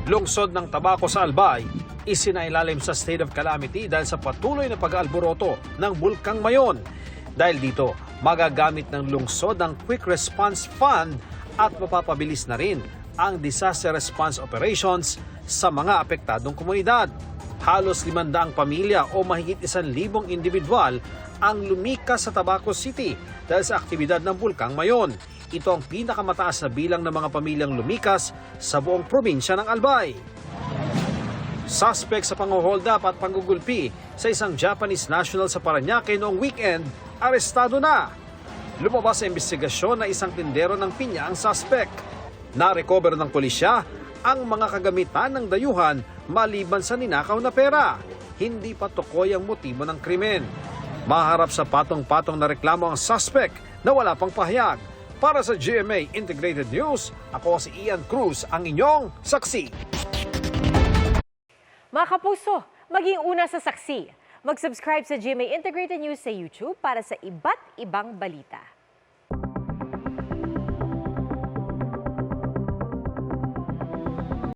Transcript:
Lungsod ng Tabaco sa Albay, isinailalim sa state of calamity dahil sa patuloy na pag-aalboroto ng Bulkang Mayon. Dahil dito, magagamit ng lungsod ang Quick Response Fund at mapapabilis na rin ang disaster response operations sa mga apektadong komunidad. Halos 500 pamilya o mahigit 1,000 individual ang lumikas sa Tabaco City dahil sa aktibidad ng Bulkang Mayon. Ito ang pinakamataas na bilang ng mga pamilyang lumikas sa buong probinsya ng Albay. Suspect sa pang-hold up at panggugulpi sa isang Japanese national sa Parañaque noong weekend, arestado na. Lumabas sa investigasyon na isang tindero ng pinya ang suspect. Na-recover ng pulisya ang mga kagamitan ng dayuhan maliban sa ninakaw na pera. Hindi pa tukoy ang motibo ng krimen. Maharap sa patong-patong na reklamo ang suspect na wala pang pahayag. Para sa GMA Integrated News, ako si Ian Cruz, ang inyong saksi. Mga kapuso, maging una sa saksi. Mag-subscribe sa GMA Integrated News sa YouTube para sa iba't ibang balita.